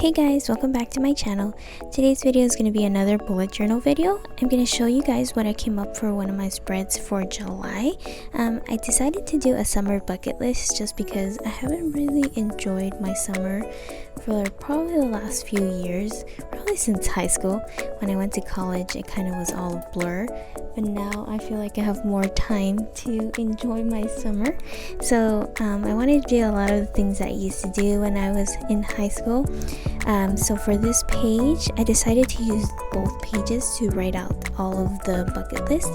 Hey guys, welcome back to my channel. Today's video is going to be another bullet journal video. I'm going to show you guys what I came up for one of my spreads for July. I decided to do a summer bucket list just because I haven't really enjoyed my summer for probably the last few years, probably since high school. When I went to college, it kind of was all a blur, but now I feel like I have more time to enjoy my summer. So I wanted to do a lot of the things that I used to do when I was in high school. So for this page, I decided to use both pages to write out all of the bucket list.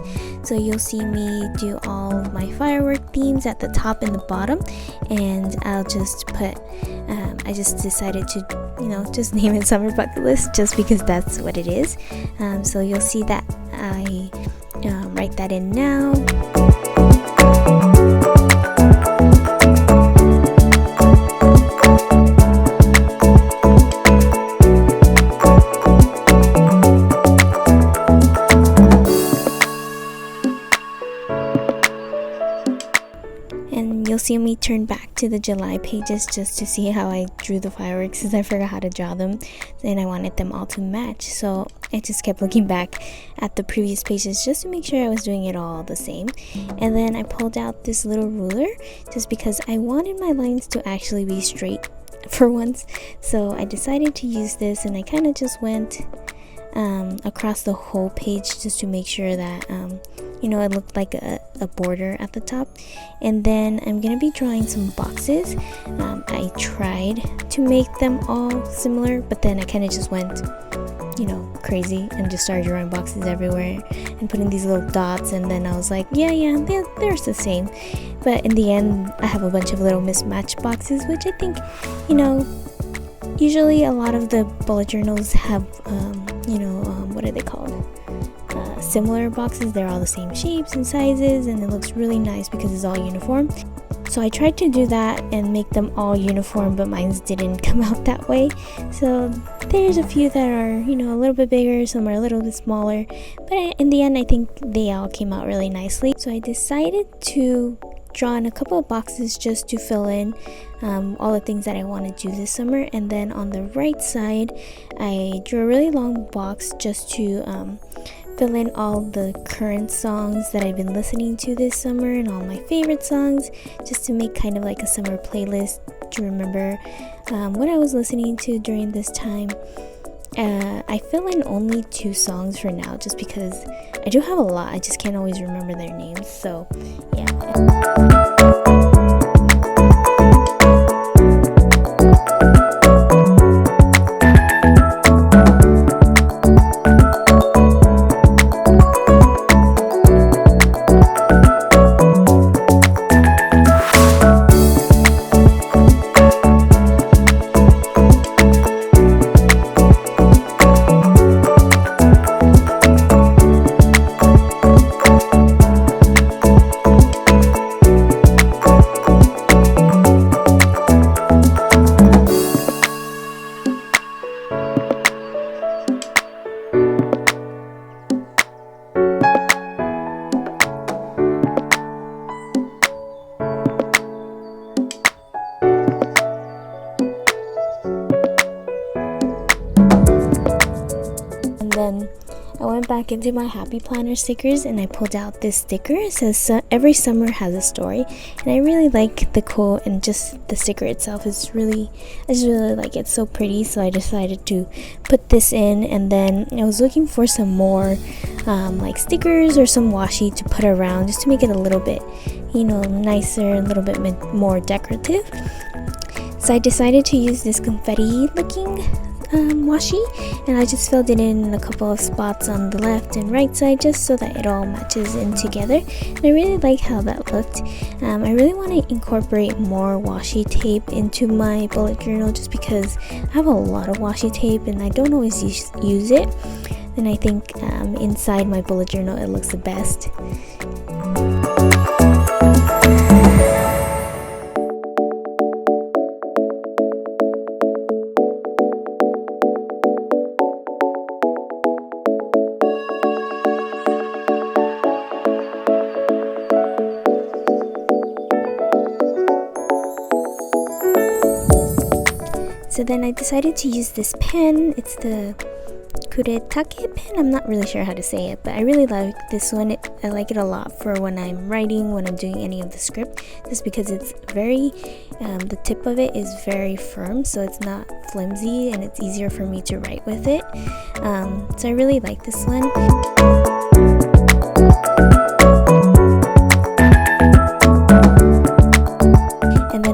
So you'll see me do all of my firework themes at the top and the bottom, and I'll just put I just decided to just name it summer bucket list just because that's what it is. So you'll see that I write that in now. And you'll see me turn back to the July pages just to see how I drew the fireworks, because I forgot how to draw them and I wanted them all to match. So I just kept looking back at the previous pages just to make sure I was doing it all the same. And then I pulled out this little ruler just because I wanted my lines to actually be straight for once. So I decided to use this, and I kind of just went across the whole page just to make sure that it looked like a border at the top. And then I'm gonna be drawing some boxes. I tried to make them all similar, but then I kind of just went crazy and just started drawing boxes everywhere and putting these little dots, and then I was like, yeah, they're the same. But in the end, I have a bunch of little mismatched boxes, which I think usually a lot of the bullet journals have what are they called, similar boxes. They're all the same shapes and sizes, and it looks really nice because it's all uniform. So I tried to do that and make them all uniform, but mine didn't come out that way. So there's a few that are a little bit bigger, some are a little bit smaller, but in the end I think they all came out really nicely. So I decided to draw in a couple of boxes just to fill in all the things that I want to do this summer. And then on the right side, I drew a really long box just to fill in all the current songs that I've been listening to this summer and all my favorite songs, just to make kind of like a summer playlist to remember what I was listening to during this time. I fill in only 2 songs for now just because I do have a lot, I just can't always remember their names. So yeah. Then I went back into my Happy Planner stickers and I pulled out this sticker. It says every summer has a story, and I really like the quote, and just the sticker itself is I just really like it. It's so pretty, so I decided to put this in. And then I was looking for some more like stickers or some washi to put around just to make it a little bit nicer, a little bit more decorative. So I decided to use this confetti looking washi, and I just filled it in a couple of spots on the left and right side just so that it all matches in together, and I really like how that looked. I really want to incorporate more washi tape into my bullet journal just because I have a lot of washi tape and I don't always use it, and I think inside my bullet journal it looks the best. So then I decided to use this pen. It's the Kuretake pen. I'm not really sure how to say it, but I really like this one. I like it a lot for when I'm writing, when I'm doing any of the script, just because it's very the tip of it is very firm, so it's not flimsy and it's easier for me to write with it. So I really like this one.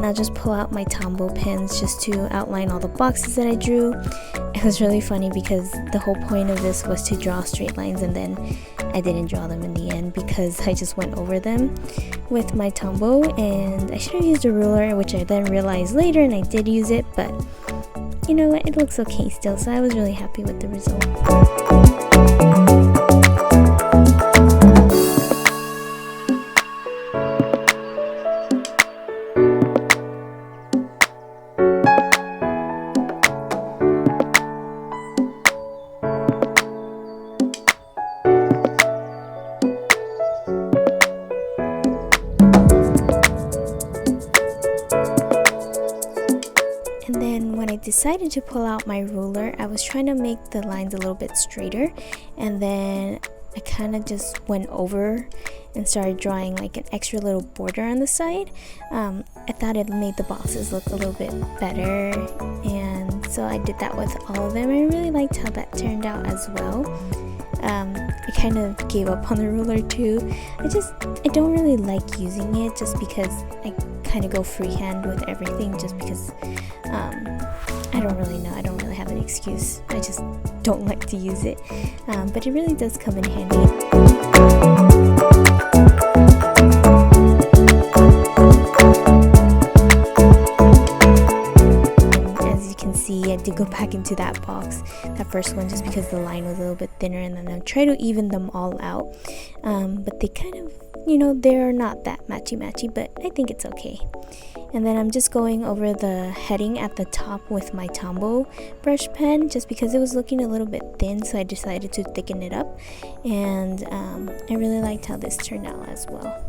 I'll just pull out my Tombow pens just to outline all the boxes that I drew. It was really funny because the whole point of this was to draw straight lines, and then I didn't draw them in the end because I just went over them with my Tombow, and I should have used a ruler, which I then realized later, and I did use it, but you know what, it looks okay still, so I was really happy with the result. And then when I decided to pull out my ruler, I was trying to make the lines a little bit straighter, and then I kind of just went over and started drawing like an extra little border on the side. I thought it made the boxes look a little bit better, and so I did that with all of them. I really liked how that turned out as well. I kind of gave up on the ruler too. I don't really like using it just because I kind of go freehand with everything, just because I don't really know, I don't really have an excuse, I just don't like to use it, but it really does come in handy. I did go back into that box, that first one, just because the line was a little bit thinner, and then I try to even them all out, but they kind of, you know, they're not that matchy, but I think it's okay. And then I'm just going over the heading at the top with my Tombow brush pen, just because it was looking a little bit thin, so I decided to thicken it up, and I really liked how this turned out as well.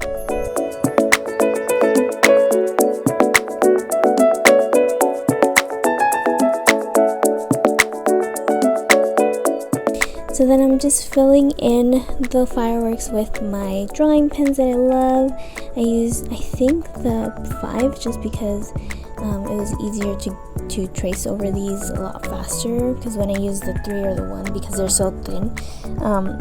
So then I'm just filling in the fireworks with my drawing pens that I love. I used, I think, the 5 just because it was easier to trace over these a lot faster, because when I use the 3 or the 1, because they're so thin,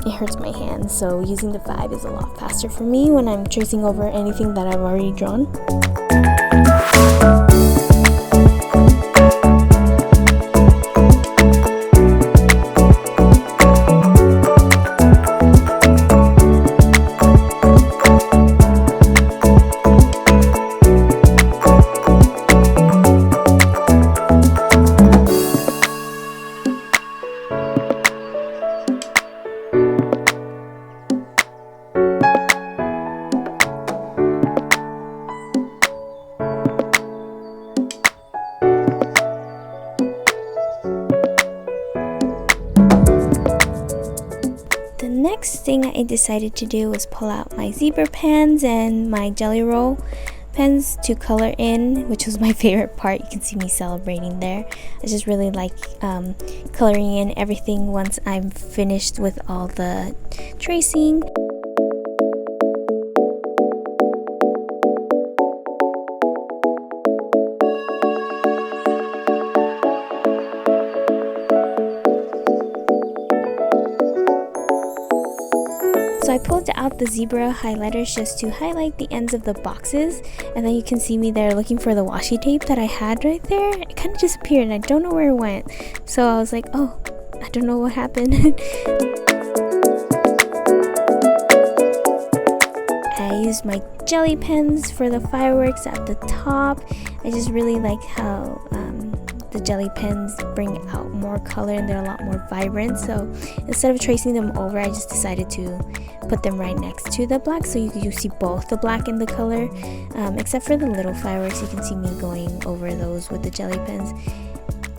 it hurts my hands. So using the 5 is a lot faster for me when I'm tracing over anything that I've already drawn. Next thing I decided to do was pull out my zebra pens and my jelly roll pens to color in, which was my favorite part. You can see me celebrating there. I just really like coloring in everything once I'm finished with all the tracing. So I pulled out the zebra highlighters just to highlight the ends of the boxes, and then you can see me there looking for the washi tape that I had right there. It kind of disappeared and I don't know where it went, so I was like, oh, I don't know what happened. I used my jelly pens for the fireworks at the top. I just really like how the jelly pens bring out more color and they're a lot more vibrant, so instead of tracing them over, I just decided to put them right next to the black, so you see both the black and the color, except for the little fireworks. You can see me going over those with the jelly pens.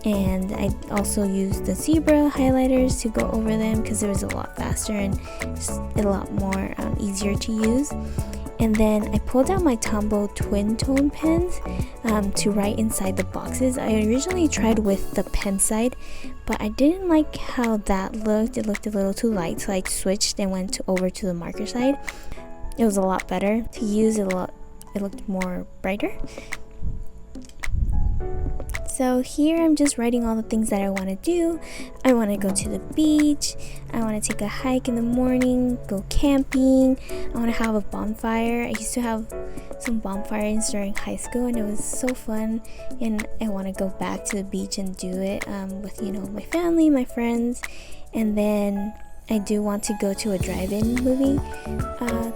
And I also used the zebra highlighters to go over them because it was a lot faster and just a lot more easier to use. And then I pulled out my Tombow twin tone pens to write inside the boxes. I originally tried with the pen side, but I didn't like how that looked. It looked a little too light, so I switched and went over to the marker side. It was a lot better to use. It looked more brighter. So here I'm just writing all the things that I want to do. I want to go to the beach. I want to take a hike in the morning, go camping. I want to have a bonfire. I used to have some bonfires during high school and it was so fun, and I want to go back to the beach and do it with my family, my friends. And then I do want to go to a drive-in movie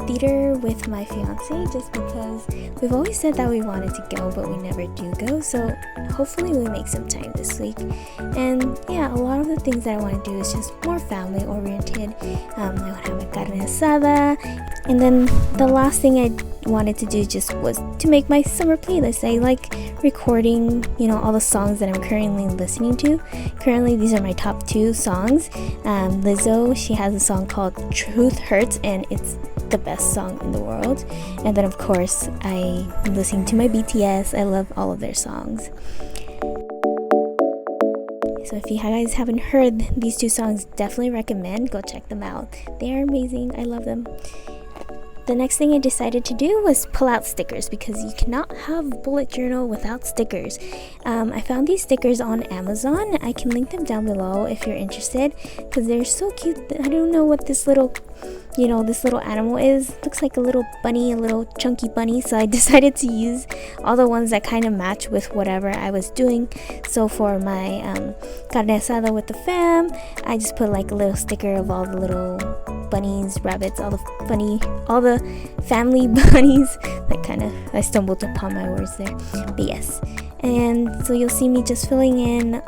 theater with my fiance, just because we've always said that we wanted to go but we never do go, so hopefully we make some time this week. And yeah, a lot of the things that I want to do is just more family oriented. I want to have a carne asada, and then the last thing I wanted to do just was to make my summer playlist. I like recording all the songs that I'm currently listening to. Currently these are my top 2 songs. Lizzo, she has a song called Truth Hurts, and it's the best song in the world. And then of course I'm listening to my BTS. I love all of their songs. So if you guys haven't heard these 2 songs, definitely recommend, go check them out. They are amazing. I love them. The next thing I decided to do was pull out stickers, because you cannot have a bullet journal without stickers. I found these stickers on Amazon. I can link them down below if you're interested, because they're so cute. I don't know what this little animal is. Looks like a little bunny, a little chunky bunny. So I decided to use all the ones that kind of match with whatever I was doing. So for my carne asada with the fam, I just put like a little sticker of all the little bunnies, rabbits, all the family bunnies. I stumbled upon my words there, but yes. And so you'll see me just filling in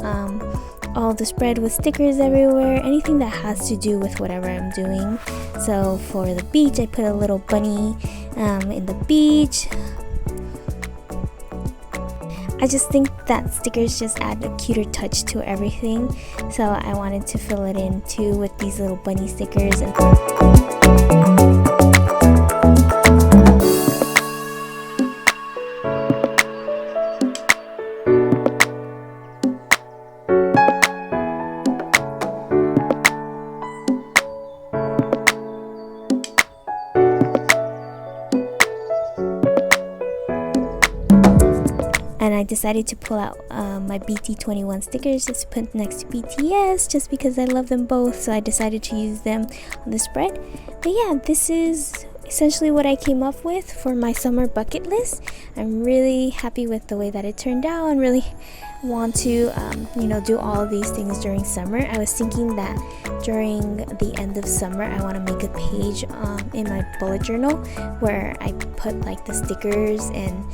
all the spread with stickers everywhere, anything that has to do with whatever I'm doing. So for the beach, I put a little bunny in the beach. I just think that stickers just add a cuter touch to everything, so I wanted to fill it in too with these little bunny stickers. And I decided to pull out my BT21 stickers just to put next to BTS, just because I love them both, so I decided to use them on the spread. But yeah, this is essentially what I came up with for my summer bucket list. I'm really happy with the way that it turned out, and really want to do all of these things during summer. I was thinking that during the end of summer I want to make a page in my bullet journal where I put like the stickers and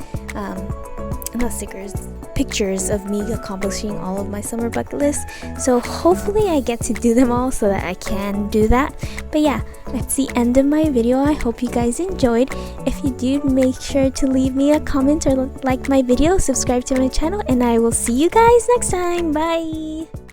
not stickers, pictures of me accomplishing all of my summer bucket list. So hopefully I get to do them all so that I can do that. But yeah, that's the end of my video. I hope you guys enjoyed. If you did, make sure to leave me a comment or like my video, subscribe to my channel, and I will see you guys next time. Bye.